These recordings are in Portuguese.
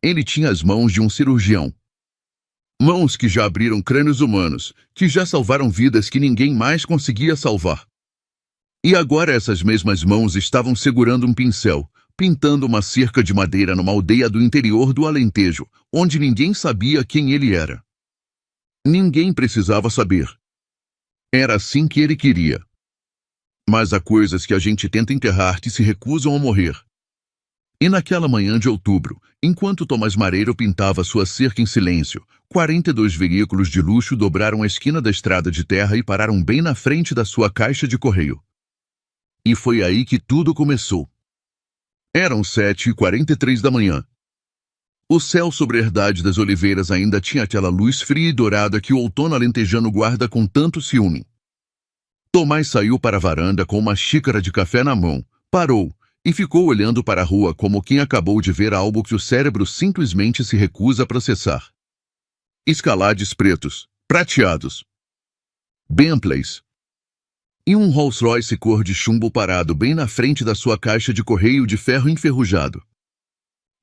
Ele tinha as mãos de um cirurgião. Mãos que já abriram crânios humanos, que já salvaram vidas que ninguém mais conseguia salvar. E agora essas mesmas mãos estavam segurando um pincel, pintando uma cerca de madeira numa aldeia do interior do Alentejo, onde ninguém sabia quem ele era. Ninguém precisava saber. Era assim que ele queria. Mas há coisas que a gente tenta enterrar que se recusam a morrer. E naquela manhã de outubro, enquanto Tomás Mareiro pintava sua cerca em silêncio, 42 veículos de luxo dobraram a esquina da estrada de terra e pararam bem na frente da sua caixa de correio. E foi aí que tudo começou. Eram 7h43 da manhã. O céu sobre a Herdade das Oliveiras ainda tinha aquela luz fria e dourada que o outono alentejano guarda com tanto ciúme. Tomás saiu para a varanda com uma xícara de café na mão, parou e ficou olhando para a rua como quem acabou de ver algo que o cérebro simplesmente se recusa a processar. Escalades pretos, prateados, Bentleys e um Rolls-Royce cor de chumbo parado bem na frente da sua caixa de correio de ferro enferrujado.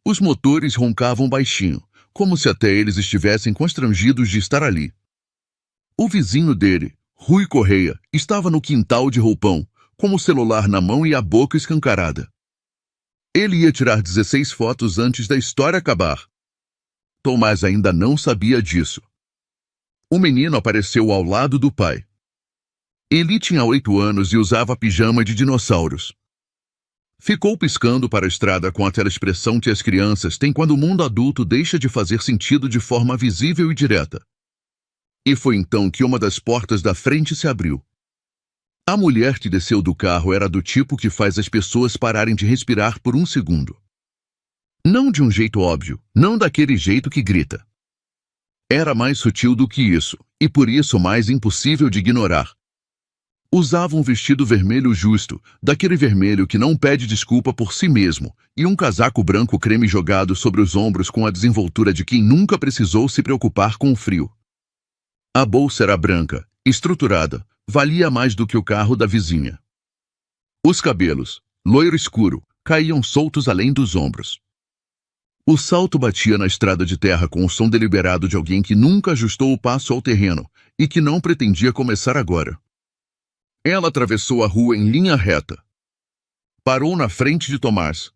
Os motores roncavam baixinho, como se até eles estivessem constrangidos de estar ali. O vizinho dele, Rui Correia, estava no quintal de roupão, com o celular na mão e a boca escancarada. Ele ia tirar 16 fotos antes da história acabar. Tomás ainda não sabia disso. O menino apareceu ao lado do pai. Ele tinha 8 anos e usava pijama de dinossauros. Ficou piscando para a estrada com aquela expressão que as crianças têm quando o mundo adulto deixa de fazer sentido de forma visível e direta. E foi então que uma das portas da frente se abriu. A mulher que desceu do carro era do tipo que faz as pessoas pararem de respirar por um segundo. Não de um jeito óbvio, não daquele jeito que grita. Era mais sutil do que isso, e por isso mais impossível de ignorar. Usava um vestido vermelho justo, daquele vermelho que não pede desculpa por si mesmo, e um casaco branco creme jogado sobre os ombros com a desenvoltura de quem nunca precisou se preocupar com o frio. A bolsa era branca, estruturada, valia mais do que o carro da vizinha. Os cabelos, loiro escuro, caíam soltos além dos ombros. O salto batia na estrada de terra com o som deliberado de alguém que nunca ajustou o passo ao terreno e que não pretendia começar agora. Ela atravessou a rua em linha reta. Parou na frente de Tomás.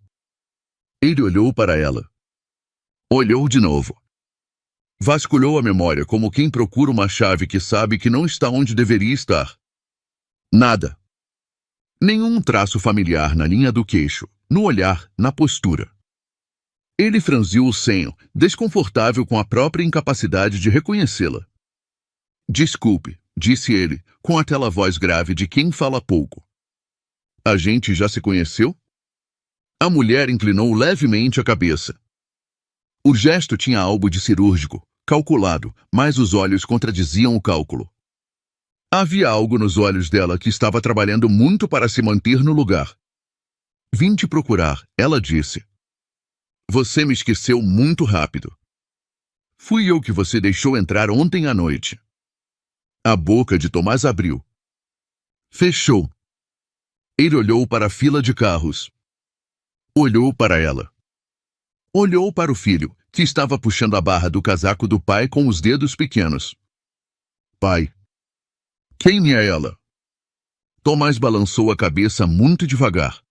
Ele olhou para ela. Olhou de novo. Vasculhou a memória como quem procura uma chave que sabe que não está onde deveria estar. Nada. Nenhum traço familiar na linha do queixo, no olhar, na postura. Ele franziu o senho, desconfortável com a própria incapacidade de reconhecê-la. Desculpe, disse ele, com aquela voz grave de quem fala pouco. A gente já se conheceu? A mulher inclinou levemente a cabeça. O gesto tinha algo de cirúrgico, calculado, mas os olhos contradiziam o cálculo. Havia algo nos olhos dela que estava trabalhando muito para se manter no lugar. Vim te procurar, ela disse. Você me esqueceu muito rápido. Fui eu que você deixou entrar ontem à noite. A boca de Tomás abriu. Fechou. Ele olhou para a fila de carros. Olhou para ela. Olhou para o filho, que estava puxando a barra do casaco do pai com os dedos pequenos. Pai. Quem é ela? Tomás balançou a cabeça muito devagar.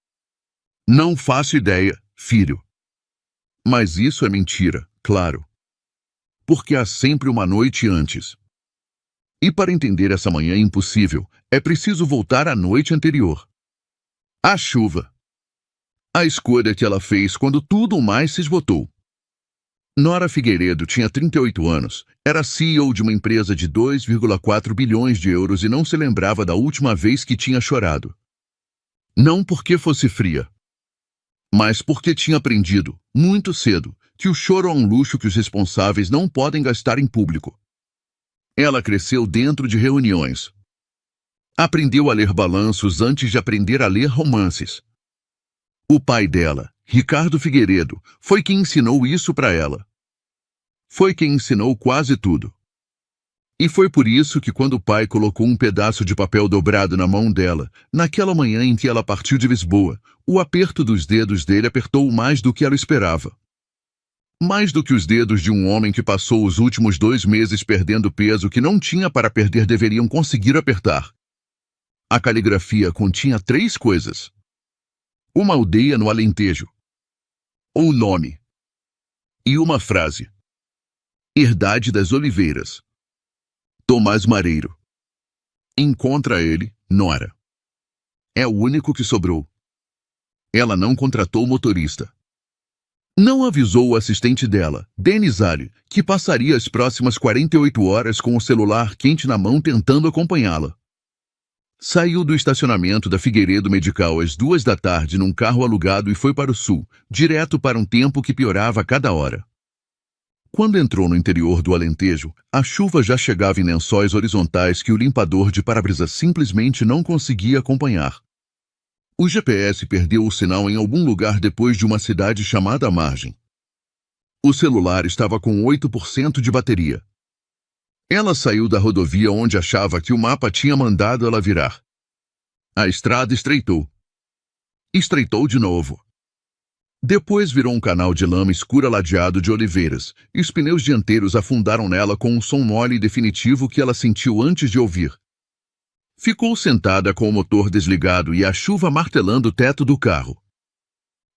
Não faço ideia, filho. Mas isso é mentira, claro. Porque há sempre uma noite antes. E para entender essa manhã impossível, é preciso voltar à noite anterior. A chuva. A escolha que ela fez quando tudo mais se esgotou. Nora Figueiredo tinha 38 anos, era CEO de uma empresa de 2,4 bilhões de euros e não se lembrava da última vez que tinha chorado. Não porque fosse fria, mas porque tinha aprendido, muito cedo, que o choro é um luxo que os responsáveis não podem gastar em público. Ela cresceu dentro de reuniões. Aprendeu a ler balanços antes de aprender a ler romances. O pai dela, Ricardo Figueiredo, foi quem ensinou isso para ela. Foi quem ensinou quase tudo. E foi por isso que quando o pai colocou um pedaço de papel dobrado na mão dela, naquela manhã em que ela partiu de Lisboa, o aperto dos dedos dele apertou mais do que ela esperava. Mais do que os dedos de um homem que passou os últimos 2 meses perdendo peso que não tinha para perder deveriam conseguir apertar. A caligrafia continha 3 coisas. Uma aldeia no Alentejo. Um nome. E uma frase. Herdade das Oliveiras. Tomás Mareiro. Encontra ele, Nora. É o único que sobrou. Ela não contratou motorista. Não avisou o assistente dela, Denis Ali, que passaria as próximas 48 horas com o celular quente na mão tentando acompanhá-la. Saiu do estacionamento da Figueiredo Medical às 2 da tarde num carro alugado e foi para o sul, direto para um tempo que piorava a cada hora. Quando entrou no interior do Alentejo, a chuva já chegava em lençóis horizontais que o limpador de para-brisa simplesmente não conseguia acompanhar. O GPS perdeu o sinal em algum lugar depois de uma cidade chamada Margem. O celular estava com 8% de bateria. Ela saiu da rodovia onde achava que o mapa tinha mandado ela virar. A estrada estreitou. Estreitou de novo. Depois virou um canal de lama escura ladeado de oliveiras, e os pneus dianteiros afundaram nela com um som mole e definitivo que ela sentiu antes de ouvir. Ficou sentada com o motor desligado e a chuva martelando o teto do carro.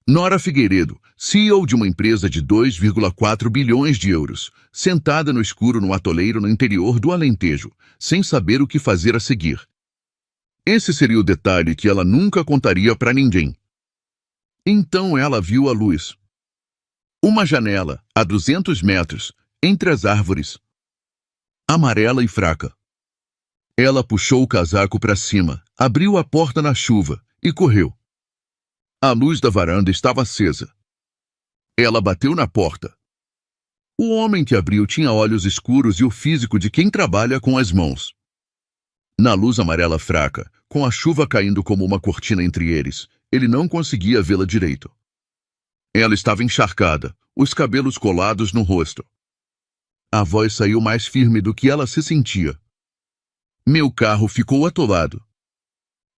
Nora Figueiredo, CEO de uma empresa de 2,4 bilhões de euros, sentada no escuro no atoleiro no interior do Alentejo, sem saber o que fazer a seguir. Esse seria o detalhe que ela nunca contaria para ninguém. Então ela viu a luz. Uma janela, a 200 metros, entre as árvores. Amarela e fraca. Ela puxou o casaco para cima, abriu a porta na chuva e correu. A luz da varanda estava acesa. Ela bateu na porta. O homem que abriu tinha olhos escuros e o físico de quem trabalha com as mãos. Na luz amarela fraca, com a chuva caindo como uma cortina entre eles, ele não conseguia vê-la direito. Ela estava encharcada, os cabelos colados no rosto. A voz saiu mais firme do que ela se sentia. Meu carro ficou atolado.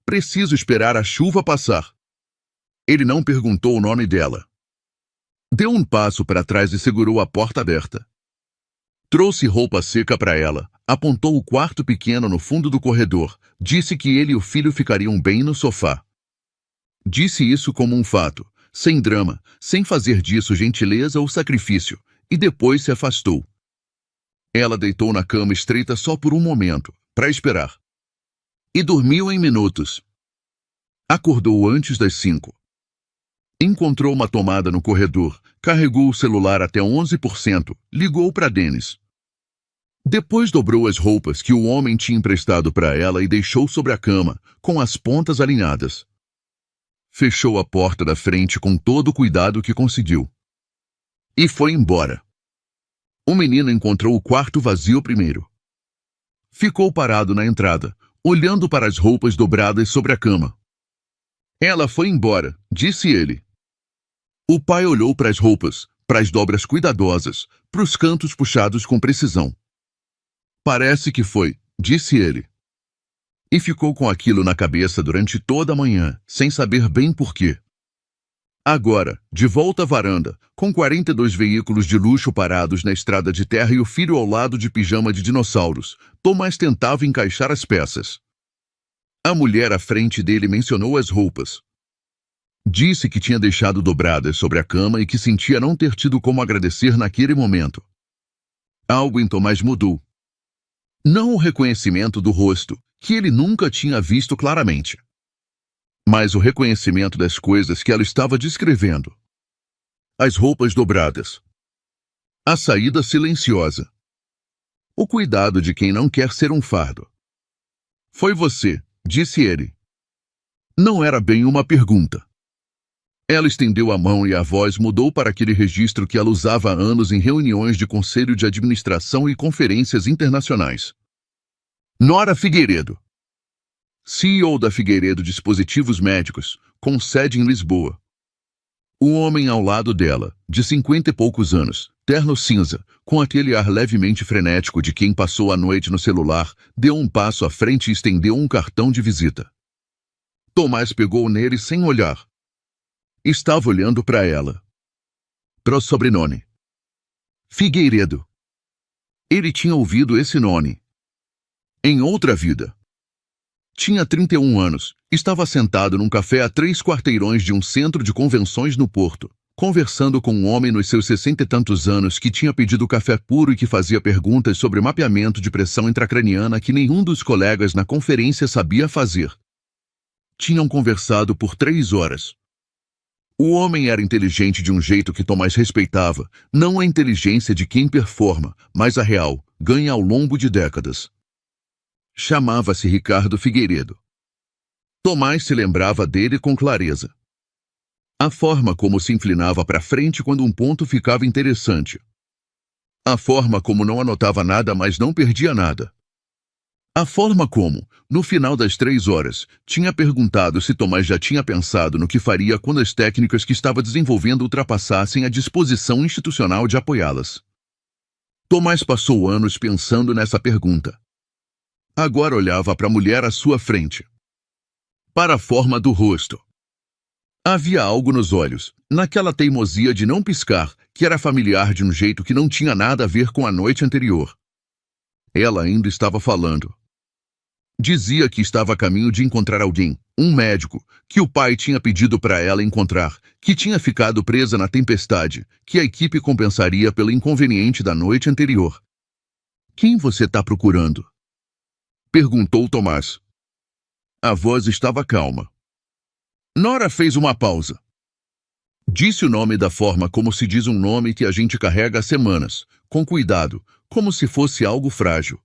Preciso esperar a chuva passar. Ele não perguntou o nome dela. Deu um passo para trás e segurou a porta aberta. Trouxe roupa seca para ela, apontou o quarto pequeno no fundo do corredor, disse que ele e o filho ficariam bem no sofá. Disse isso como um fato, sem drama, sem fazer disso gentileza ou sacrifício, e depois se afastou. Ela deitou na cama estreita só por um momento, para esperar. E dormiu em minutos. Acordou antes das 5. Encontrou uma tomada no corredor, carregou o celular até 11%, ligou para Denis. Depois dobrou as roupas que o homem tinha emprestado para ela e deixou sobre a cama, com as pontas alinhadas. Fechou a porta da frente com todo o cuidado que conseguiu. E foi embora. O menino encontrou o quarto vazio primeiro. Ficou parado na entrada, olhando para as roupas dobradas sobre a cama. Ela foi embora, disse ele. O pai olhou para as roupas, para as dobras cuidadosas, para os cantos puxados com precisão. Parece que foi, disse ele. E ficou com aquilo na cabeça durante toda a manhã, sem saber bem por quê. Agora, de volta à varanda, com 42 veículos de luxo parados na estrada de terra e o filho ao lado de pijama de dinossauros, Tomás tentava encaixar as peças. A mulher à frente dele mencionou as roupas. Disse que tinha deixado dobradas sobre a cama e que sentia não ter tido como agradecer naquele momento. Algo em Tomás mudou. Não o reconhecimento do rosto, que ele nunca tinha visto claramente, mas o reconhecimento das coisas que ela estava descrevendo. As roupas dobradas. A saída silenciosa. O cuidado de quem não quer ser um fardo. Foi você, disse ele. Não era bem uma pergunta. Ela estendeu a mão e a voz mudou para aquele registro que ela usava há anos em reuniões de conselho de administração e conferências internacionais. Nora Figueiredo. CEO da Figueiredo Dispositivos Médicos, com sede em Lisboa. O homem ao lado dela, de 50 e poucos anos, terno cinza, com aquele ar levemente frenético de quem passou a noite no celular, deu um passo à frente e estendeu um cartão de visita. Tomás pegou nele sem olhar. Estava olhando para ela. Pro sobrenome. Figueiredo. Ele tinha ouvido esse nome em outra vida. Tinha 31 anos, estava sentado num café a 3 quarteirões de um centro de convenções no Porto, conversando com um homem nos seus 60 e tantos anos que tinha pedido café puro e que fazia perguntas sobre mapeamento de pressão intracraniana que nenhum dos colegas na conferência sabia fazer. Tinham conversado por 3 horas. O homem era inteligente de um jeito que Tomás respeitava, não a inteligência de quem performa, mas a real, ganha ao longo de décadas. Chamava-se Ricardo Figueiredo. Tomás se lembrava dele com clareza. A forma como se inclinava para frente quando um ponto ficava interessante. A forma como não anotava nada, mas não perdia nada. A forma como, no final das 3 horas, tinha perguntado se Tomás já tinha pensado no que faria quando as técnicas que estava desenvolvendo ultrapassassem a disposição institucional de apoiá-las. Tomás passou anos pensando nessa pergunta. Agora olhava para a mulher à sua frente. Para a forma do rosto. Havia algo nos olhos, naquela teimosia de não piscar, que era familiar de um jeito que não tinha nada a ver com a noite anterior. Ela ainda estava falando. Dizia que estava a caminho de encontrar alguém, um médico, que o pai tinha pedido para ela encontrar, que tinha ficado presa na tempestade, que a equipe compensaria pelo inconveniente da noite anterior. Quem você está procurando? Perguntou Tomás. A voz estava calma. Nora fez uma pausa. Disse o nome da forma como se diz um nome que a gente carrega há semanas, com cuidado, como se fosse algo frágil.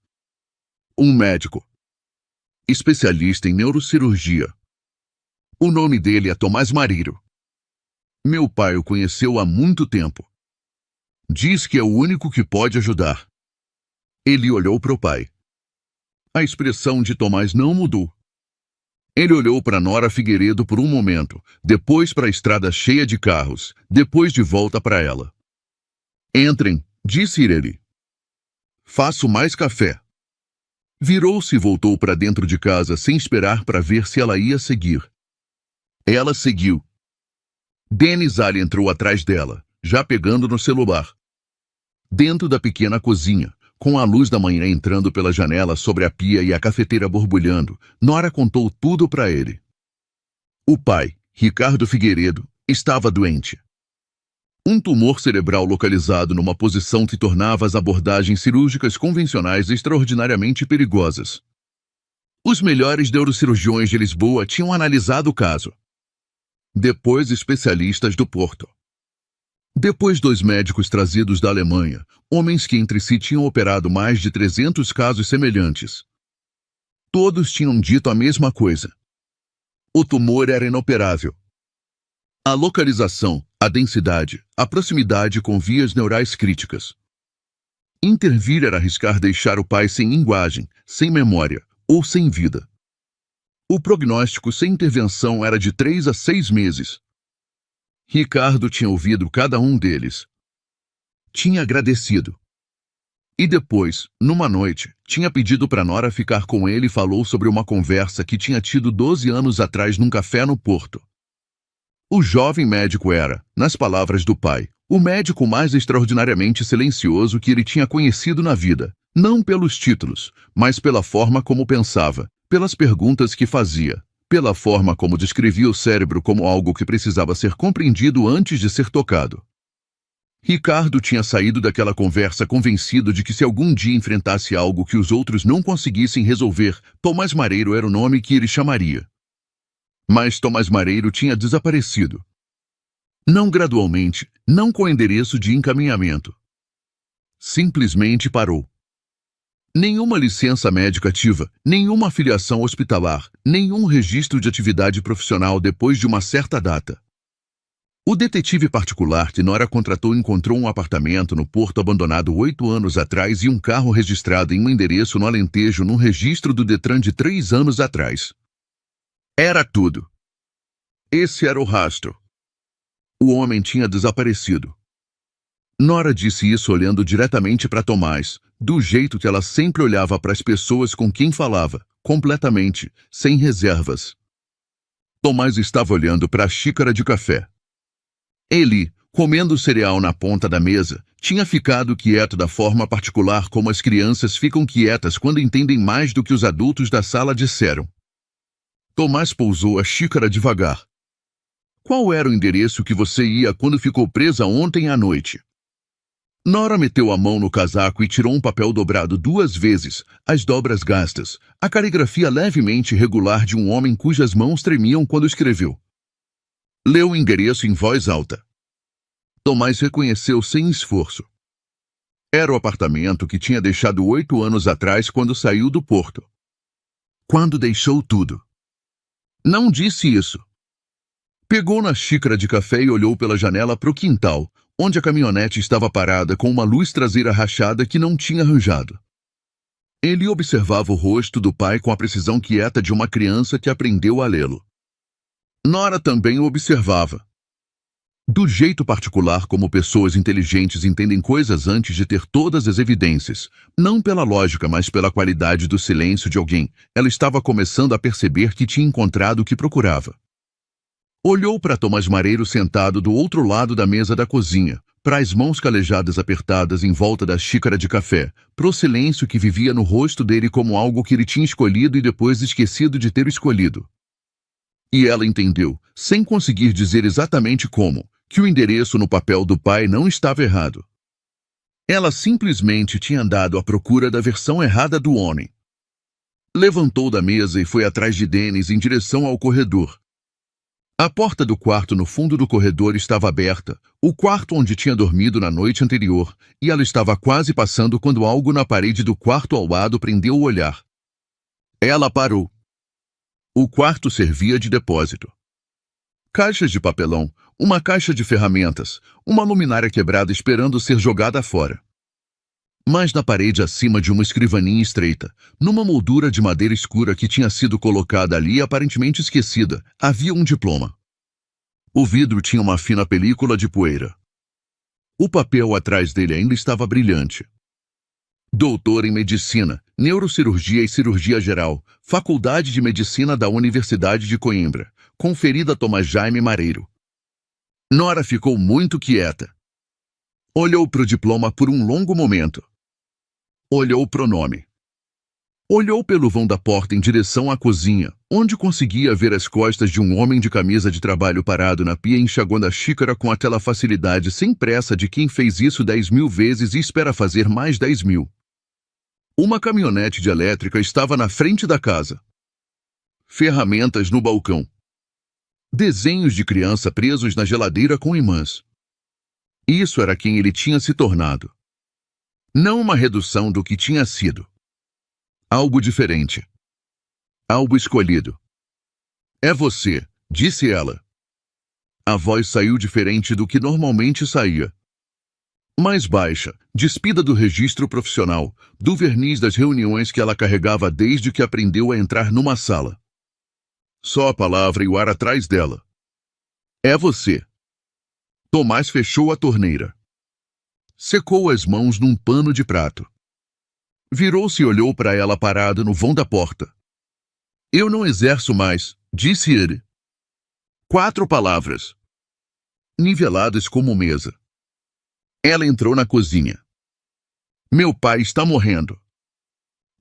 Um médico. Especialista em neurocirurgia. O nome dele é Tomás Mareiro. Meu pai o conheceu há muito tempo. Diz que é o único que pode ajudar. Ele olhou para o pai. A expressão de Tomás não mudou. Ele olhou para Nora Figueiredo por um momento, depois para a estrada cheia de carros, depois de volta para ela. Entrem, disse ele. Faço mais café. Virou-se e voltou para dentro de casa sem esperar para ver se ela ia seguir. Ela seguiu. Denis Ali entrou atrás dela, já pegando no celular. Dentro da pequena cozinha, com a luz da manhã entrando pela janela sobre a pia e a cafeteira borbulhando, Nora contou tudo para ele. O pai, Ricardo Figueiredo, estava doente. Um tumor cerebral localizado numa posição que tornava as abordagens cirúrgicas convencionais extraordinariamente perigosas. Os melhores neurocirurgiões de Lisboa tinham analisado o caso. Depois, especialistas do Porto. Depois, 2 médicos trazidos da Alemanha, homens que entre si tinham operado mais de 300 casos semelhantes. Todos tinham dito a mesma coisa. O tumor era inoperável. A localização, a densidade, a proximidade com vias neurais críticas. Intervir era arriscar deixar o pai sem linguagem, sem memória ou sem vida. O prognóstico sem intervenção era de 3 a 6 meses. Ricardo tinha ouvido cada um deles. Tinha agradecido. E depois, numa noite, tinha pedido para Nora ficar com ele e falou sobre uma conversa que tinha tido 12 anos atrás num café no Porto. O jovem médico era, nas palavras do pai, o médico mais extraordinariamente silencioso que ele tinha conhecido na vida, não pelos títulos, mas pela forma como pensava, pelas perguntas que fazia, pela forma como descrevia o cérebro como algo que precisava ser compreendido antes de ser tocado. Ricardo tinha saído daquela conversa convencido de que se algum dia enfrentasse algo que os outros não conseguissem resolver, Tomás Mareiro era o nome que ele chamaria. Mas Tomás Mareiro tinha desaparecido. Não gradualmente, não com endereço de encaminhamento. Simplesmente parou. Nenhuma licença médica ativa, nenhuma afiliação hospitalar, nenhum registro de atividade profissional depois de uma certa data. O detetive particular que Nora contratou encontrou um apartamento no Porto abandonado 8 anos atrás e um carro registrado em um endereço no Alentejo num registro do Detran de 3 anos atrás. Era tudo. Esse era o rastro. O homem tinha desaparecido. Nora disse isso olhando diretamente para Tomás, do jeito que ela sempre olhava para as pessoas com quem falava, completamente, sem reservas. Tomás estava olhando para a xícara de café. Ele, comendo cereal na ponta da mesa, tinha ficado quieto da forma particular como as crianças ficam quietas quando entendem mais do que os adultos da sala disseram. Tomás pousou a xícara devagar. Qual era o endereço que você ia quando ficou presa ontem à noite? Nora meteu a mão no casaco e tirou um papel dobrado 2 vezes, as dobras gastas, a caligrafia levemente irregular de um homem cujas mãos tremiam quando escreveu. Leu o endereço em voz alta. Tomás reconheceu sem esforço. Era o apartamento que tinha deixado 8 anos atrás quando saiu do porto. Quando deixou tudo. Não disse isso. Pegou na xícara de café e olhou pela janela para o quintal, onde a caminhonete estava parada com uma luz traseira rachada que não tinha arranjado. Ele observava o rosto do pai com a precisão quieta de uma criança que aprendeu a lê-lo. Nora também o observava. Do jeito particular como pessoas inteligentes entendem coisas antes de ter todas as evidências, não pela lógica, mas pela qualidade do silêncio de alguém, ela estava começando a perceber que tinha encontrado o que procurava. Olhou para Tomás Mareiro sentado do outro lado da mesa da cozinha, para as mãos calejadas apertadas em volta da xícara de café, para o silêncio que vivia no rosto dele como algo que ele tinha escolhido e depois esquecido de ter escolhido. E ela entendeu, sem conseguir dizer exatamente como, que o endereço no papel do pai não estava errado. Ela simplesmente tinha andado à procura da versão errada do homem. Levantou da mesa e foi atrás de Dennis em direção ao corredor. A porta do quarto no fundo do corredor estava aberta, o quarto onde tinha dormido na noite anterior, e ela estava quase passando quando algo na parede do quarto ao lado prendeu o olhar. Ela parou. O quarto servia de depósito. Caixas de papelão, uma caixa de ferramentas, uma luminária quebrada esperando ser jogada fora. Mas na parede acima de uma escrivaninha estreita, numa moldura de madeira escura que tinha sido colocada ali aparentemente esquecida, havia um diploma. O vidro tinha uma fina película de poeira. O papel atrás dele ainda estava brilhante. Doutor em Medicina, Neurocirurgia e Cirurgia Geral, Faculdade de Medicina da Universidade de Coimbra, conferida a Tomás Jaime Mareiro. Nora ficou muito quieta. Olhou para o diploma por um longo momento. Olhou para o nome. Olhou pelo vão da porta em direção à cozinha, onde conseguia ver as costas de um homem de camisa de trabalho parado na pia enxaguando a xícara com aquela facilidade sem pressa de quem fez isso 10.000 vezes e espera fazer mais 10.000. Uma caminhonete de elétrica estava na frente da casa. Ferramentas no balcão. Desenhos de criança presos na geladeira com imãs. Isso era quem ele tinha se tornado. Não uma redução do que tinha sido. Algo diferente. Algo escolhido. É você, disse ela. A voz saiu diferente do que normalmente saía. Mais baixa, despida do registro profissional, do verniz das reuniões que ela carregava desde que aprendeu a entrar numa sala. Só a palavra e o ar atrás dela. É você. Tomás fechou a torneira. Secou as mãos num pano de prato. Virou-se e olhou para ela parada no vão da porta. Eu não exerço mais, disse ele. 4 palavras. Niveladas como mesa. Ela entrou na cozinha. Meu pai está morrendo.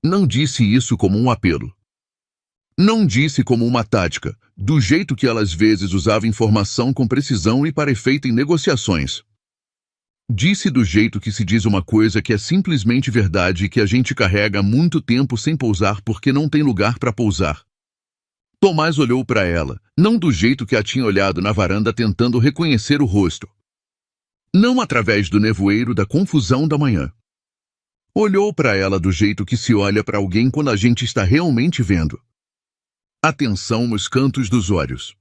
Não disse isso como um apelo. Não disse como uma tática, do jeito que ela às vezes usava informação com precisão e para efeito em negociações. Disse do jeito que se diz uma coisa que é simplesmente verdade e que a gente carrega há muito tempo sem pousar porque não tem lugar para pousar. Tomás olhou para ela, não do jeito que a tinha olhado na varanda tentando reconhecer o rosto. Não através do nevoeiro da confusão da manhã. Olhou para ela do jeito que se olha para alguém quando a gente está realmente vendo. Atenção nos cantos dos olhos.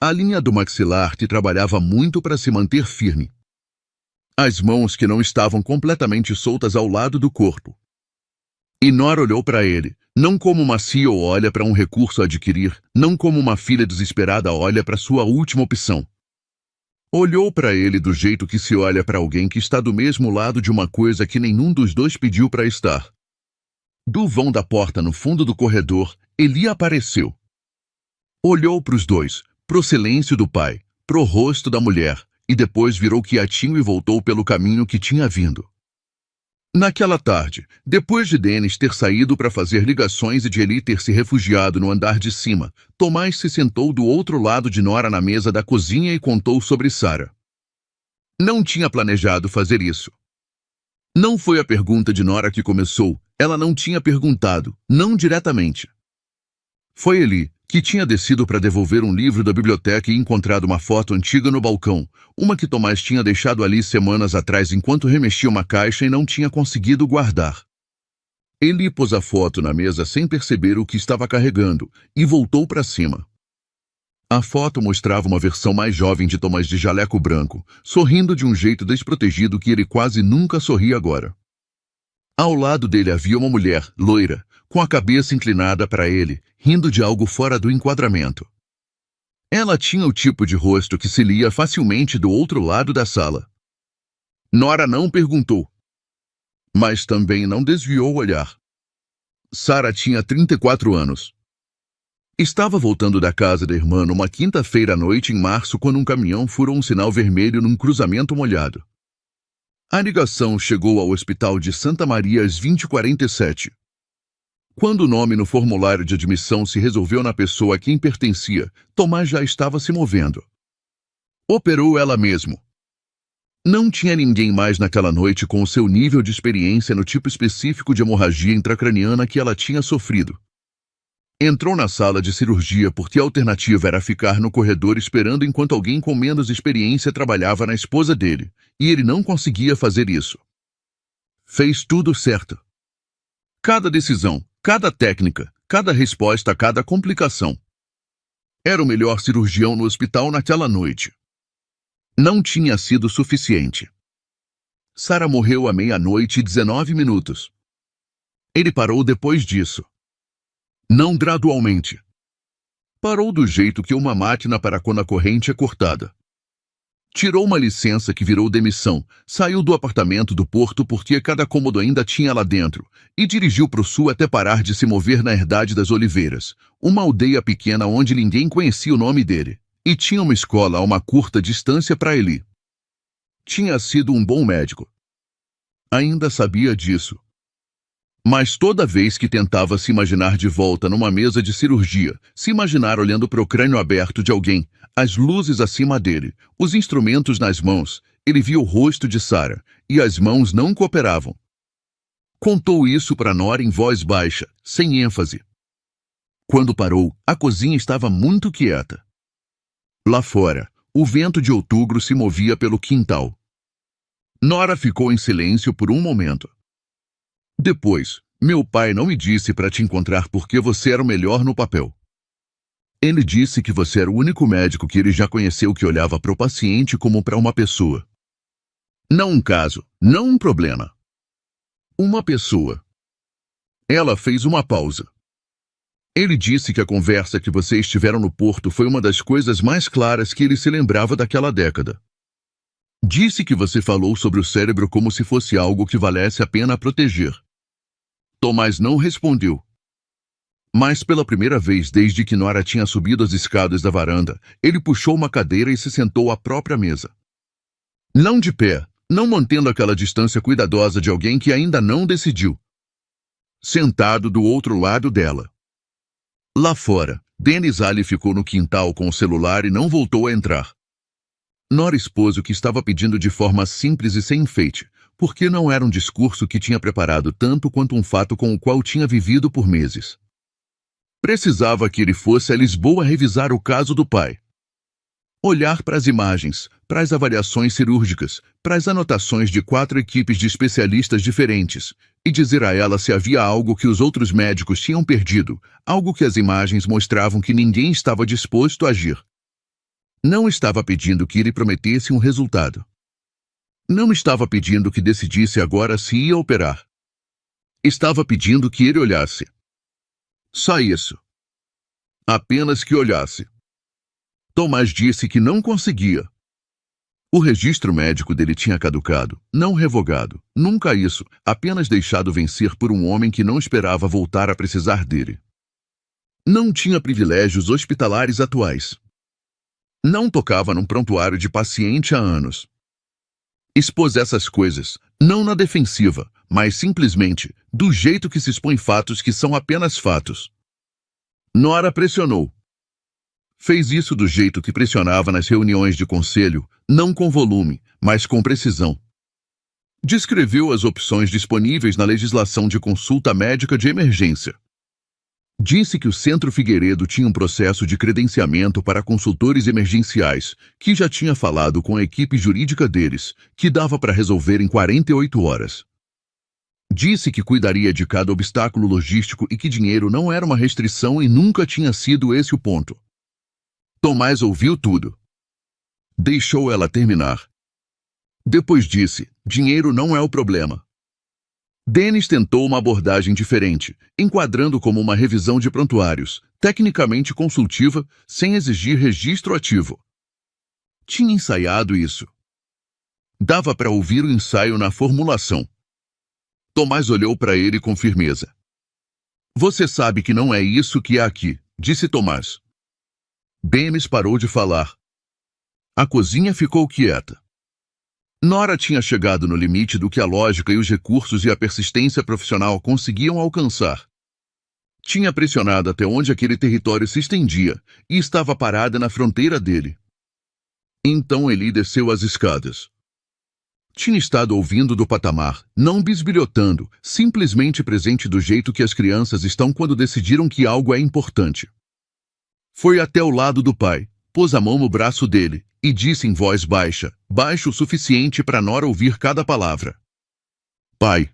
A linha do maxilar te trabalhava muito para se manter firme. As mãos que não estavam completamente soltas ao lado do corpo. E Nora olhou para ele, não como uma CEO olha para um recurso a adquirir, não como uma filha desesperada olha para sua última opção. Olhou para ele do jeito que se olha para alguém que está do mesmo lado de uma coisa que nenhum dos dois pediu para estar. Do vão da porta no fundo do corredor, Eli apareceu. Olhou para os dois, pro silêncio do pai, pro rosto da mulher, e depois virou quietinho e voltou pelo caminho que tinha vindo. Naquela tarde, depois de Dennis ter saído para fazer ligações e de Eli ter se refugiado no andar de cima, Tomás se sentou do outro lado de Nora na mesa da cozinha e contou sobre Sarah. Não tinha planejado fazer isso. Não foi a pergunta de Nora que começou, ela não tinha perguntado, não diretamente. Foi Eli, que tinha descido para devolver um livro da biblioteca e encontrado uma foto antiga no balcão, uma que Tomás tinha deixado ali semanas atrás enquanto remexia uma caixa e não tinha conseguido guardar. Eli pôs a foto na mesa sem perceber o que estava carregando e voltou para cima. A foto mostrava uma versão mais jovem de Tomás de jaleco branco, sorrindo de um jeito desprotegido que ele quase nunca sorria agora. Ao lado dele havia uma mulher, loira, com a cabeça inclinada para ele, rindo de algo fora do enquadramento. Ela tinha o tipo de rosto que se lia facilmente do outro lado da sala. Nora não perguntou, mas também não desviou o olhar. Sarah tinha 34 anos. Estava voltando da casa da irmã numa quinta-feira à noite em março quando um caminhão furou um sinal vermelho num cruzamento molhado. A ligação chegou ao hospital de Santa Maria às 20h47. Quando o nome no formulário de admissão se resolveu na pessoa a quem pertencia, Tomás já estava se movendo. Operou ela mesmo. Não tinha ninguém mais naquela noite com o seu nível de experiência no tipo específico de hemorragia intracraniana que ela tinha sofrido. Entrou na sala de cirurgia porque a alternativa era ficar no corredor esperando enquanto alguém com menos experiência trabalhava na esposa dele, e ele não conseguia fazer isso. Fez tudo certo. Cada decisão, cada técnica, cada resposta a cada complicação. Era o melhor cirurgião no hospital naquela noite. Não tinha sido suficiente. Sarah morreu à 00h19. Ele parou depois disso. Não gradualmente. Parou do jeito que uma máquina para quando a corrente é cortada. Tirou uma licença que virou demissão, saiu do apartamento do porto porque cada cômodo ainda tinha lá dentro, e dirigiu para o sul até parar de se mover na Herdade das Oliveiras, uma aldeia pequena onde ninguém conhecia o nome dele, e tinha uma escola a uma curta distância para Eli. Tinha sido um bom médico. Ainda sabia disso. Mas toda vez que tentava se imaginar de volta numa mesa de cirurgia, se imaginar olhando para o crânio aberto de alguém, as luzes acima dele, os instrumentos nas mãos, ele via o rosto de Sarah, e as mãos não cooperavam. Contou isso para Nora em voz baixa, sem ênfase. Quando parou, a cozinha estava muito quieta. Lá fora, o vento de outubro se movia pelo quintal. Nora ficou em silêncio por um momento. Depois, meu pai não me disse para te encontrar porque você era o melhor no papel. Ele disse que você era o único médico que ele já conheceu que olhava para o paciente como para uma pessoa. Não um caso, não um problema. Uma pessoa. Ela fez uma pausa. Ele disse que a conversa que vocês tiveram no porto foi uma das coisas mais claras que ele se lembrava daquela década. Disse que você falou sobre o cérebro como se fosse algo que valesse a pena proteger. Tomás não respondeu. Mas pela primeira vez desde que Nora tinha subido as escadas da varanda, ele puxou uma cadeira e se sentou à própria mesa. Não de pé, não mantendo aquela distância cuidadosa de alguém que ainda não decidiu. Sentado do outro lado dela. Lá fora, Dennis Ali ficou no quintal com o celular e não voltou a entrar. Nora expôs o que estava pedindo de forma simples e sem enfeite, porque não era um discurso que tinha preparado tanto quanto um fato com o qual tinha vivido por meses. Precisava que ele fosse a Lisboa revisar o caso do pai. Olhar para as imagens, para as avaliações cirúrgicas, para as anotações de 4 equipes de especialistas diferentes, e dizer a ela se havia algo que os outros médicos tinham perdido, algo que as imagens mostravam que ninguém estava disposto a agir. Não estava pedindo que ele prometesse um resultado. Não estava pedindo que decidisse agora se ia operar. Estava pedindo que ele olhasse. Só isso. Apenas que olhasse. Tomás disse que não conseguia. O registro médico dele tinha caducado, não revogado, nunca isso, apenas deixado vencer por um homem que não esperava voltar a precisar dele. Não tinha privilégios hospitalares atuais. Não tocava num prontuário de paciente há anos. Expôs essas coisas, não na defensiva, mas simplesmente do jeito que se expõe fatos que são apenas fatos. Nora pressionou. Fez isso do jeito que pressionava nas reuniões de conselho, não com volume, mas com precisão. Descreveu as opções disponíveis na legislação de consulta médica de emergência. Disse que o Centro Figueiredo tinha um processo de credenciamento para consultores emergenciais, que já tinha falado com a equipe jurídica deles, que dava para resolver em 48 horas. Disse que cuidaria de cada obstáculo logístico e que dinheiro não era uma restrição e nunca tinha sido esse o ponto. Tomás ouviu tudo. Deixou ela terminar. Depois disse: dinheiro não é o problema. Dennis tentou uma abordagem diferente, enquadrando como uma revisão de prontuários, tecnicamente consultiva, sem exigir registro ativo. Tinha ensaiado isso. Dava para ouvir o ensaio na formulação. Tomás olhou para ele com firmeza. Você sabe que não é isso que há aqui, disse Tomás. Dennis parou de falar. A cozinha ficou quieta. Nora tinha chegado no limite do que a lógica e os recursos e a persistência profissional conseguiam alcançar. Tinha pressionado até onde aquele território se estendia e estava parada na fronteira dele. Então ele desceu as escadas. Tinha estado ouvindo do patamar, não bisbilhotando, simplesmente presente do jeito que as crianças estão quando decidiram que algo é importante. Foi até o lado do pai, pôs a mão no braço dele e disse em voz baixa, baixo o suficiente para Nora ouvir cada palavra. Pai.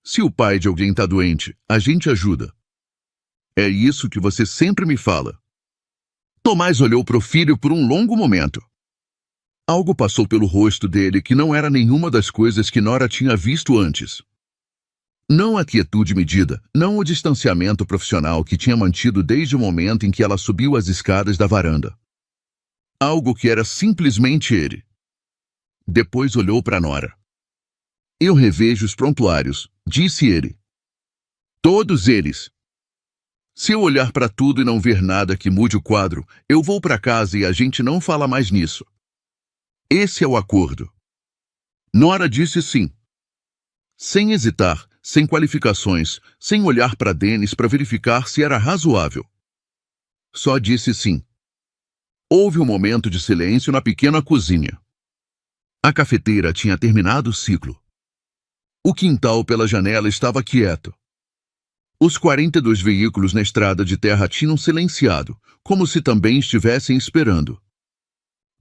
Se o pai de alguém está doente, a gente ajuda. É isso que você sempre me fala. Tomás olhou para o filho por um longo momento. Algo passou pelo rosto dele que não era nenhuma das coisas que Nora tinha visto antes. Não a quietude medida, não o distanciamento profissional que tinha mantido desde o momento em que ela subiu as escadas da varanda. Algo que era simplesmente ele. Depois olhou para Nora. Eu revejo os prontuários, disse ele. Todos eles. Se eu olhar para tudo e não ver nada que mude o quadro, eu vou para casa e a gente não fala mais nisso. Esse é o acordo. Nora disse sim. Sem hesitar, sem qualificações, sem olhar para Dennis para verificar se era razoável. Só disse sim. Houve um momento de silêncio na pequena cozinha. A cafeteira tinha terminado o ciclo. O quintal pela janela estava quieto. Os 42 veículos na estrada de terra tinham silenciado, como se também estivessem esperando.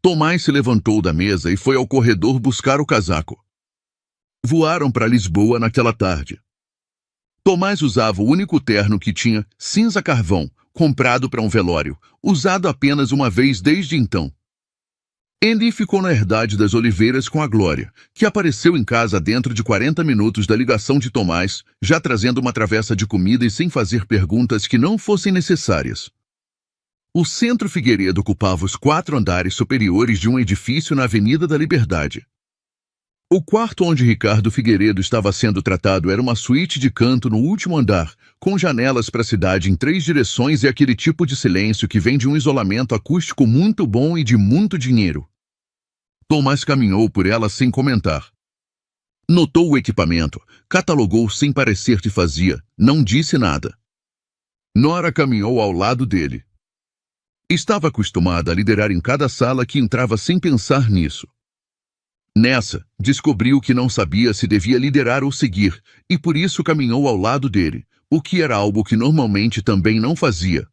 Tomás se levantou da mesa e foi ao corredor buscar o casaco. Voaram para Lisboa naquela tarde. Tomás usava o único terno que tinha, cinza carvão, comprado para um velório, usado apenas uma vez desde então. Andy ficou na herdade das Oliveiras com a Glória, que apareceu em casa dentro de 40 minutos da ligação de Tomás, já trazendo uma travessa de comida e sem fazer perguntas que não fossem necessárias. O Centro Figueiredo ocupava os 4 andares superiores de um edifício na Avenida da Liberdade. O quarto onde Ricardo Figueiredo estava sendo tratado era uma suíte de canto no último andar, com janelas para a cidade em 3 direções e aquele tipo de silêncio que vem de um isolamento acústico muito bom e de muito dinheiro. Tomás caminhou por ela sem comentar. Notou o equipamento, catalogou sem parecer que fazia, não disse nada. Nora caminhou ao lado dele. Estava acostumada a liderar em cada sala que entrava sem pensar nisso. Nessa, descobriu que não sabia se devia liderar ou seguir, e por isso caminhou ao lado dele, o que era algo que normalmente também não fazia.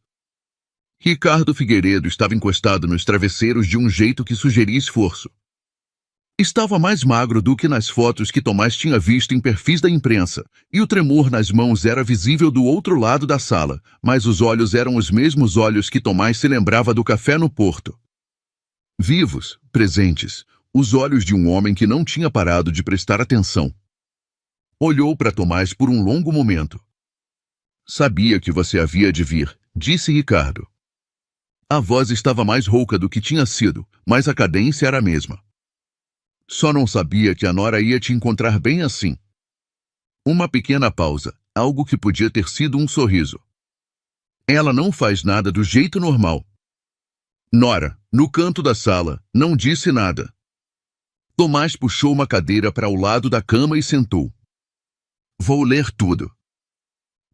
Ricardo Figueiredo estava encostado nos travesseiros de um jeito que sugeria esforço. Estava mais magro do que nas fotos que Tomás tinha visto em perfis da imprensa, e o tremor nas mãos era visível do outro lado da sala, mas os olhos eram os mesmos olhos que Tomás se lembrava do café no Porto. Vivos, presentes, os olhos de um homem que não tinha parado de prestar atenção. Olhou para Tomás por um longo momento. Sabia que você havia de vir, disse Ricardo. A voz estava mais rouca do que tinha sido, mas a cadência era a mesma. Só não sabia que a Nora ia te encontrar bem assim. Uma pequena pausa, algo que podia ter sido um sorriso. Ela não faz nada do jeito normal. Nora, no canto da sala, não disse nada. Tomás puxou uma cadeira para o lado da cama e sentou. Vou ler tudo.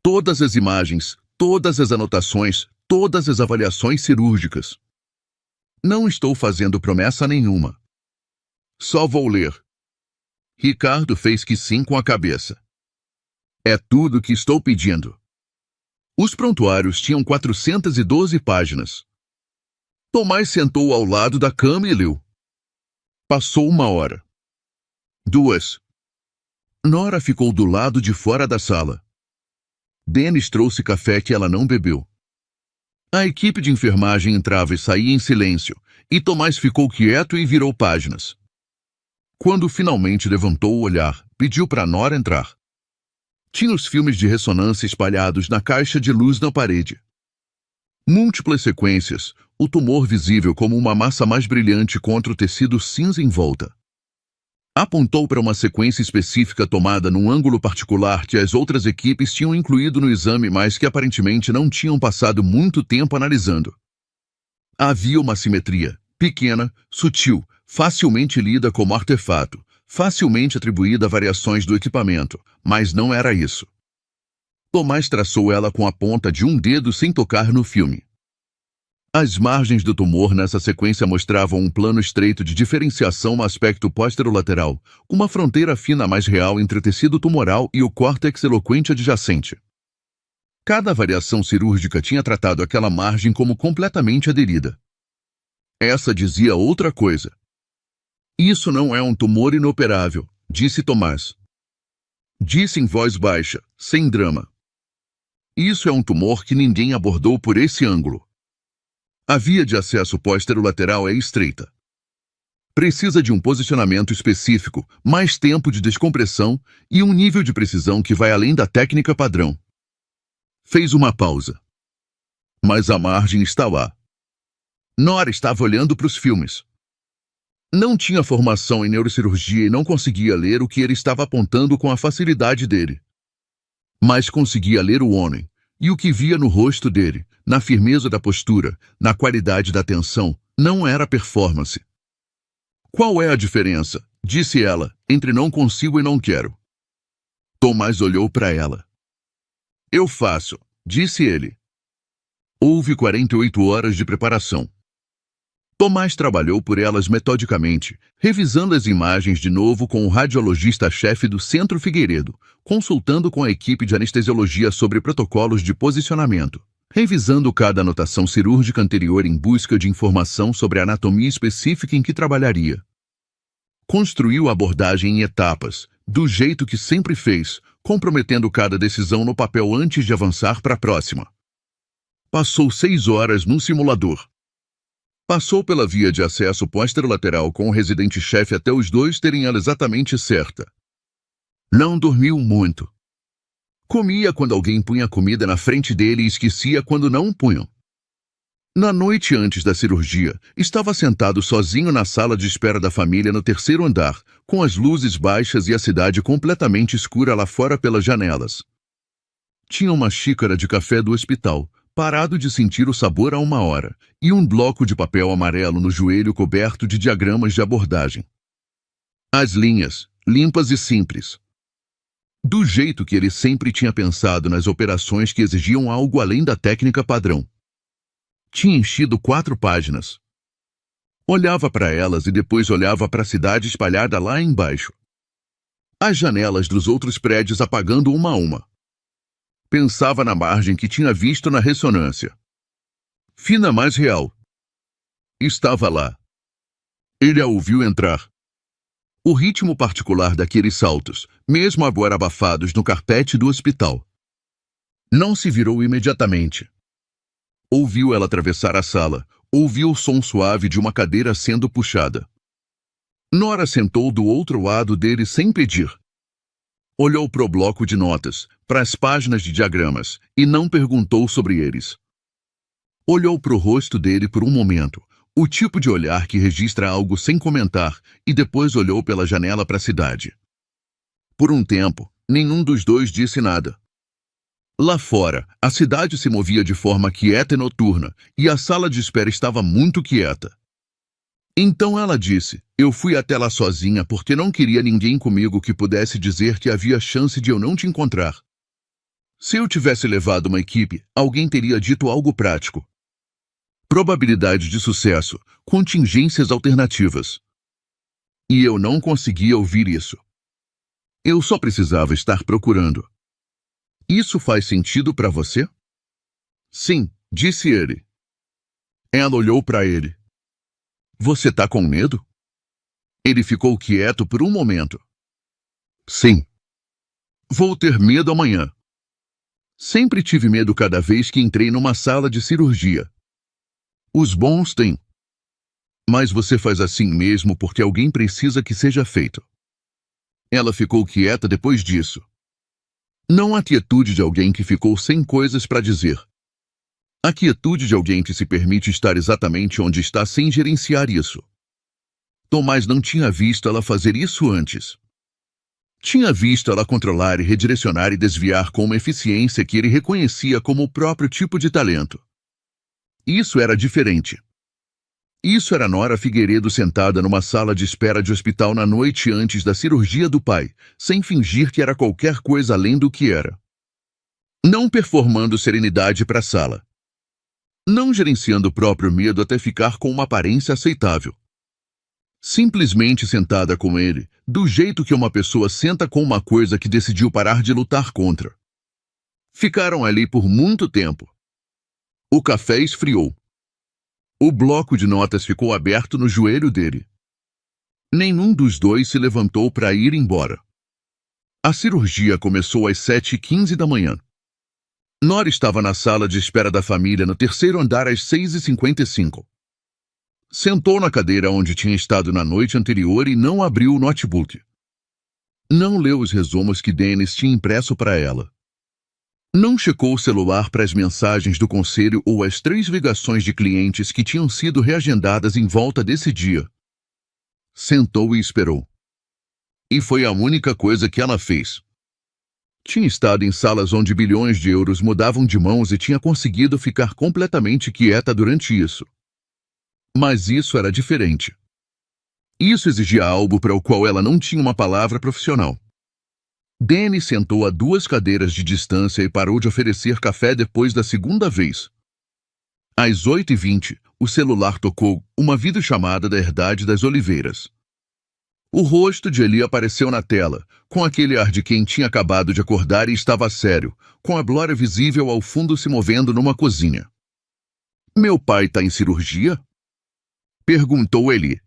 Todas as imagens, todas as anotações, todas as avaliações cirúrgicas. Não estou fazendo promessa nenhuma. Só vou ler. Ricardo fez que sim com a cabeça. É tudo que estou pedindo. Os prontuários tinham 412 páginas. Tomás sentou ao lado da cama e leu. Passou 1 hora. 2. Nora ficou do lado de fora da sala. Dennis trouxe café que ela não bebeu. A equipe de enfermagem entrava e saía em silêncio, e Tomás ficou quieto e virou páginas. Quando finalmente levantou o olhar, pediu para Nora entrar. Tinha os filmes de ressonância espalhados na caixa de luz na parede. Múltiplas sequências, o tumor visível como uma massa mais brilhante contra o tecido cinza em volta. Apontou para uma sequência específica tomada num ângulo particular que as outras equipes tinham incluído no exame, mas que aparentemente não tinham passado muito tempo analisando. Havia uma simetria, pequena, sutil, facilmente lida como artefato, facilmente atribuída a variações do equipamento, mas não era isso. Tomás traçou ela com a ponta de um dedo sem tocar no filme. As margens do tumor nessa sequência mostravam um plano estreito de diferenciação no aspecto posterolateral, com uma fronteira fina mais real entre o tecido tumoral e o córtex eloquente adjacente. Cada variação cirúrgica tinha tratado aquela margem como completamente aderida. Essa dizia outra coisa. Isso não é um tumor inoperável, disse Tomás. Disse em voz baixa, sem drama. Isso é um tumor que ninguém abordou por esse ângulo. A via de acesso posterolateral é estreita. Precisa de um posicionamento específico, mais tempo de descompressão e um nível de precisão que vai além da técnica padrão. Fez uma pausa. Mas a margem está lá. Nora estava olhando para os filmes. Não tinha formação em neurocirurgia e não conseguia ler o que ele estava apontando com a facilidade dele. Mas conseguia ler o homem, e o que via no rosto dele, na firmeza da postura, na qualidade da atenção, não era performance. Qual é a diferença, disse ela, entre não consigo e não quero? Tomás olhou para ela. Eu faço, disse ele. Houve 48 horas de preparação. Tomás trabalhou por elas metodicamente, revisando as imagens de novo com o radiologista-chefe do Centro Figueiredo, consultando com a equipe de anestesiologia sobre protocolos de posicionamento, revisando cada anotação cirúrgica anterior em busca de informação sobre a anatomia específica em que trabalharia. Construiu a abordagem em etapas, do jeito que sempre fez, comprometendo cada decisão no papel antes de avançar para a próxima. Passou 6 horas num simulador. Passou pela via de acesso posterolateral com o residente-chefe até os dois terem ela exatamente certa. Não dormiu muito. Comia quando alguém punha comida na frente dele e esquecia quando não punham. Na noite antes da cirurgia, estava sentado sozinho na sala de espera da família no 3º andar, com as luzes baixas e a cidade completamente escura lá fora pelas janelas. Tinha uma xícara de café do hospital, parado de sentir o sabor há 1 hora, e um bloco de papel amarelo no joelho coberto de diagramas de abordagem. As linhas, limpas e simples. Do jeito que ele sempre tinha pensado nas operações que exigiam algo além da técnica padrão. Tinha enchido 4 páginas. Olhava para elas e depois olhava para a cidade espalhada lá embaixo. As janelas dos outros prédios apagando uma a uma. Pensava na margem que tinha visto na ressonância. Fina mais real. Estava lá. Ele a ouviu entrar. O ritmo particular daqueles saltos, mesmo agora abafados no carpete do hospital. Não se virou imediatamente. Ouviu ela atravessar a sala, ouviu o som suave de uma cadeira sendo puxada. Nora sentou do outro lado dele sem pedir. Olhou para o bloco de notas, para as páginas de diagramas, e não perguntou sobre eles. Olhou para o rosto dele por um momento, o tipo de olhar que registra algo sem comentar, e depois olhou pela janela para a cidade. Por um tempo, nenhum dos dois disse nada. Lá fora, a cidade se movia de forma quieta e noturna, e a sala de espera estava muito quieta. Então ela disse: eu fui até lá sozinha porque não queria ninguém comigo que pudesse dizer que havia chance de eu não te encontrar. Se eu tivesse levado uma equipe, alguém teria dito algo prático. Probabilidade de sucesso, contingências alternativas. E eu não conseguia ouvir isso. Eu só precisava estar procurando. Isso faz sentido para você? Sim, disse ele. Ela olhou para ele. Você tá com medo? Ele ficou quieto por um momento. Sim. Vou ter medo amanhã. Sempre tive medo cada vez que entrei numa sala de cirurgia. Os bons têm. Mas você faz assim mesmo porque alguém precisa que seja feito. Ela ficou quieta depois disso. Não a quietude de alguém que ficou sem coisas para dizer. A quietude de alguém que se permite estar exatamente onde está sem gerenciar isso. Tomás não tinha visto ela fazer isso antes. Tinha visto ela controlar e redirecionar e desviar com uma eficiência que ele reconhecia como o próprio tipo de talento. Isso era diferente. Isso era Nora Figueiredo sentada numa sala de espera de hospital na noite antes da cirurgia do pai, sem fingir que era qualquer coisa além do que era. Não performando serenidade para a sala. Não gerenciando o próprio medo até ficar com uma aparência aceitável. Simplesmente sentada com ele, do jeito que uma pessoa senta com uma coisa que decidiu parar de lutar contra. Ficaram ali por muito tempo. O café esfriou. O bloco de notas ficou aberto no joelho dele. Nenhum dos dois se levantou para ir embora. A cirurgia começou às 7h15 da manhã. Nora estava na sala de espera da família no terceiro andar às 6h55. Sentou na cadeira onde tinha estado na noite anterior e não abriu o notebook. Não leu os resumos que Dennis tinha impresso para ela. Não checou o celular para as mensagens do conselho ou as 3 ligações de clientes que tinham sido reagendadas em volta desse dia. Sentou e esperou. E foi a única coisa que ela fez. Tinha estado em salas onde bilhões de euros mudavam de mãos e tinha conseguido ficar completamente quieta durante isso. Mas isso era diferente. Isso exigia algo para o qual ela não tinha uma palavra profissional. Danny sentou a 2 cadeiras de distância e parou de oferecer café depois da segunda vez. Às 8h20, o celular tocou, uma videochamada da Herdade das Oliveiras. O rosto de Eli apareceu na tela, com aquele ar de quem tinha acabado de acordar e estava sério, com a Glória visível ao fundo se movendo numa cozinha. Meu pai está em cirurgia? Perguntou Eli.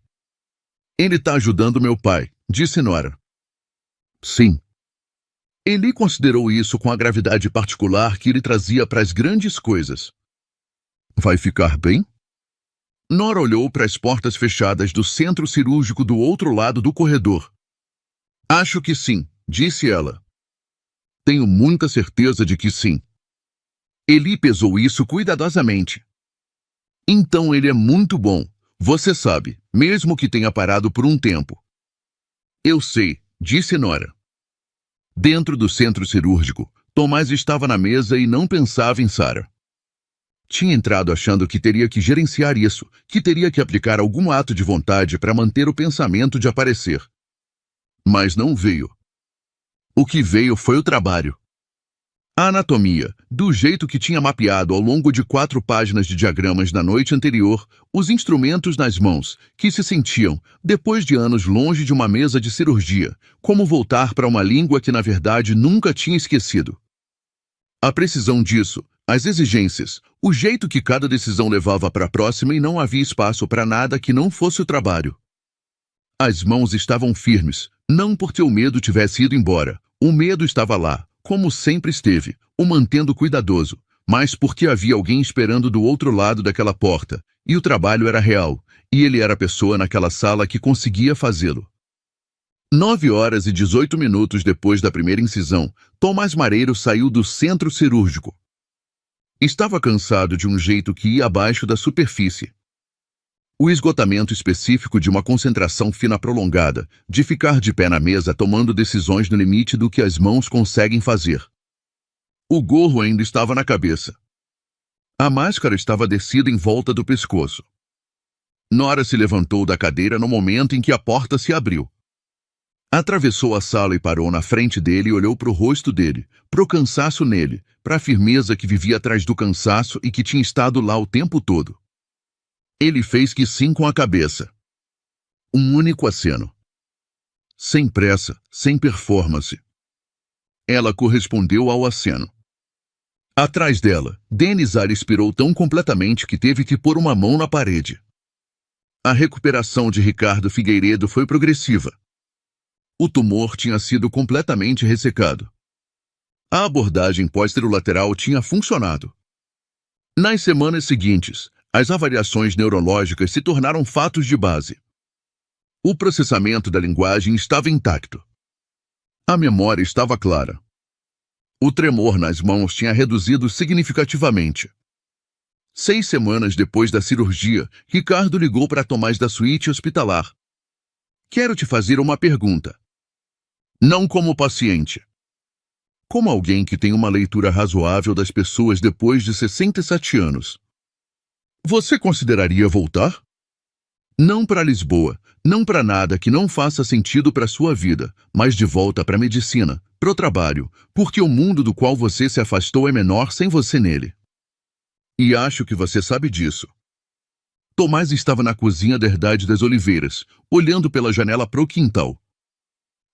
Ele está ajudando meu pai, disse Nora. Sim. Eli considerou isso com a gravidade particular que ele trazia para as grandes coisas. Vai ficar bem? Nora olhou para as portas fechadas do centro cirúrgico do outro lado do corredor. Acho que sim, disse ela. Tenho muita certeza de que sim. Eli pesou isso cuidadosamente. Então ele é muito bom, você sabe, mesmo que tenha parado por um tempo. Eu sei, disse Nora. Dentro do centro cirúrgico, Tomás estava na mesa e não pensava em Sarah. Tinha entrado achando que teria que gerenciar isso, que teria que aplicar algum ato de vontade para manter o pensamento de aparecer. Mas não veio. O que veio foi o trabalho. A anatomia, do jeito que tinha mapeado ao longo de 4 páginas de diagramas na noite anterior, os instrumentos nas mãos, que se sentiam, depois de anos longe de uma mesa de cirurgia, como voltar para uma língua que na verdade nunca tinha esquecido. A precisão disso, as exigências, o jeito que cada decisão levava para a próxima e não havia espaço para nada que não fosse o trabalho. As mãos estavam firmes, não porque o medo tivesse ido embora, o medo estava lá, como sempre esteve, o mantendo cuidadoso, mas porque havia alguém esperando do outro lado daquela porta, e o trabalho era real, e ele era a pessoa naquela sala que conseguia fazê-lo. 9h18 depois da primeira incisão, Tomás Mareiro saiu do centro cirúrgico. Estava cansado de um jeito que ia abaixo da superfície. O esgotamento específico de uma concentração fina prolongada, de ficar de pé na mesa tomando decisões no limite do que as mãos conseguem fazer. O gorro ainda estava na cabeça. A máscara estava descida em volta do pescoço. Nora se levantou da cadeira no momento em que a porta se abriu. Atravessou a sala e parou na frente dele e olhou para o rosto dele, para o cansaço nele, para a firmeza que vivia atrás do cansaço e que tinha estado lá o tempo todo. Ele fez que sim com a cabeça. Um único aceno. Sem pressa, sem performance. Ela correspondeu ao aceno. Atrás dela, Denizar expirou tão completamente que teve que pôr uma mão na parede. A recuperação de Ricardo Figueiredo foi progressiva. O tumor tinha sido completamente ressecado. A abordagem pós-lateral tinha funcionado. Nas semanas seguintes, as avaliações neurológicas se tornaram fatos de base. O processamento da linguagem estava intacto. A memória estava clara. O tremor nas mãos tinha reduzido significativamente. 6 semanas depois da cirurgia, Ricardo ligou para Tomás da suíte hospitalar. Quero te fazer uma pergunta. Não como paciente. Como alguém que tem uma leitura razoável das pessoas depois de 67 anos. Você consideraria voltar? Não para Lisboa, não para nada que não faça sentido para sua vida, mas de volta para a medicina, para o trabalho, porque o mundo do qual você se afastou é menor sem você nele. E acho que você sabe disso. Tomás estava na cozinha da Herdade das Oliveiras, olhando pela janela para o quintal.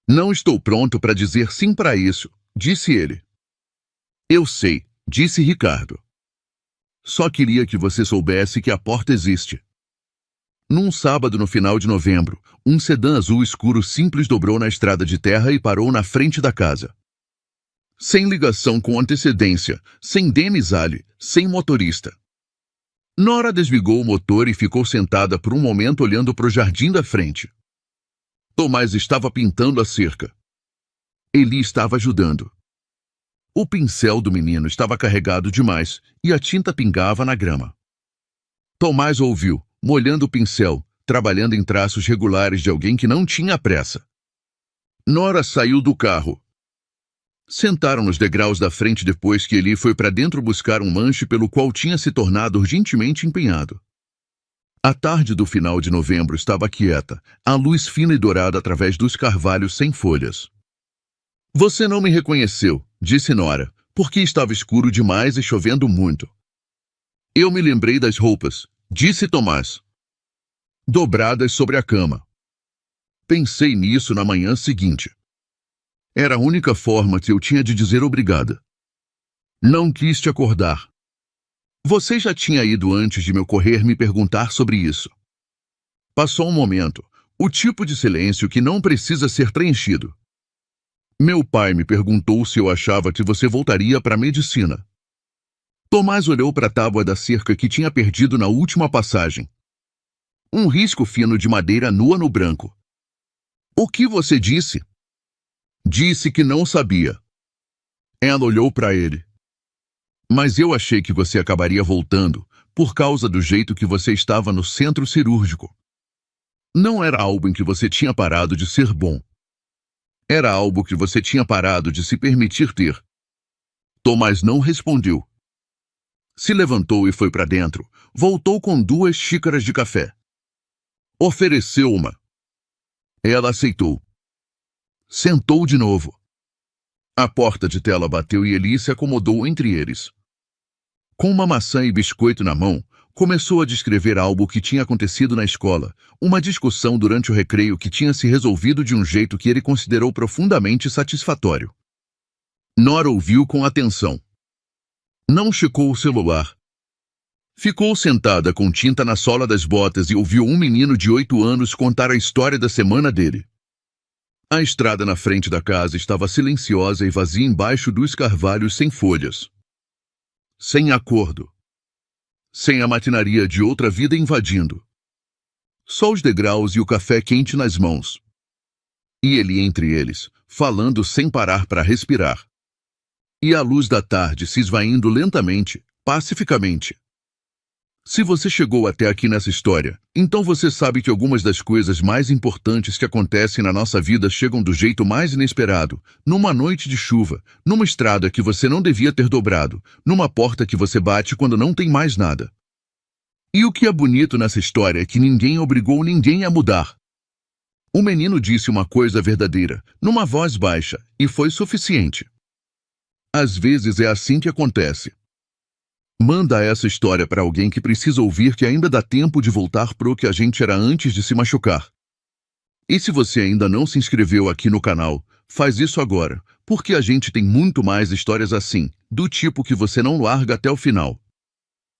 Não estou pronto para dizer sim para isso, disse ele. Eu sei, disse Ricardo. Só queria que você soubesse que a porta existe. Num sábado no final de novembro, um sedã azul escuro simples dobrou na estrada de terra e parou na frente da casa. Sem ligação com antecedência, sem Denizale, sem motorista. Nora desligou o motor e ficou sentada por um momento olhando para o jardim da frente. Tomás estava pintando a cerca. Eli estava ajudando. O pincel do menino estava carregado demais e a tinta pingava na grama. Tomás ouviu, molhando o pincel, trabalhando em traços regulares de alguém que não tinha pressa. Nora saiu do carro. Sentaram nos degraus da frente depois que Eli foi para dentro buscar um lanche pelo qual tinha se tornado urgentemente empenhado. A tarde do final de novembro estava quieta, a luz fina e dourada através dos carvalhos sem folhas. Você não me reconheceu, disse Nora, porque estava escuro demais e chovendo muito. Eu me lembrei das roupas, disse Tomás. Dobradas sobre a cama. Pensei nisso na manhã seguinte. Era a única forma que eu tinha de dizer obrigada. Não quis te acordar. Você já tinha ido antes de me ocorrer me perguntar sobre isso. Passou um momento, o tipo de silêncio que não precisa ser preenchido. Meu pai me perguntou se eu achava que você voltaria para a medicina. Tomás olhou para a tábua da cerca que tinha perdido na última passagem. Um risco fino de madeira nua no branco. O que você disse? Disse que não sabia. Ela olhou para ele. Mas eu achei que você acabaria voltando, por causa do jeito que você estava no centro cirúrgico. Não era algo em que você tinha parado de ser bom. Era algo que você tinha parado de se permitir ter. Tomás não respondeu. Se levantou e foi para dentro, voltou com 2 xícaras de café. Ofereceu uma. Ela aceitou. Sentou de novo. A porta de tela bateu e Eli se acomodou entre eles. Com uma maçã e biscoito na mão, começou a descrever algo que tinha acontecido na escola, uma discussão durante o recreio que tinha se resolvido de um jeito que ele considerou profundamente satisfatório. Nora ouviu com atenção. Não checou o celular. Ficou sentada com tinta na sola das botas e ouviu um menino de 8 anos contar a história da semana dele. A estrada na frente da casa estava silenciosa e vazia embaixo dos carvalhos sem folhas. Sem acordo. Sem a matinaria de outra vida invadindo. Só os degraus e o café quente nas mãos. E ele entre eles, falando sem parar para respirar. E a luz da tarde se esvaindo lentamente, pacificamente. Se você chegou até aqui nessa história, então você sabe que algumas das coisas mais importantes que acontecem na nossa vida chegam do jeito mais inesperado, numa noite de chuva, numa estrada que você não devia ter dobrado, numa porta que você bate quando não tem mais nada. E o que é bonito nessa história é que ninguém obrigou ninguém a mudar. O menino disse uma coisa verdadeira, numa voz baixa, e foi suficiente. Às vezes é assim que acontece. Manda essa história para alguém que precisa ouvir que ainda dá tempo de voltar pro que a gente era antes de se machucar. E se você ainda não se inscreveu aqui no canal, faz isso agora, porque a gente tem muito mais histórias assim, do tipo que você não larga até o final.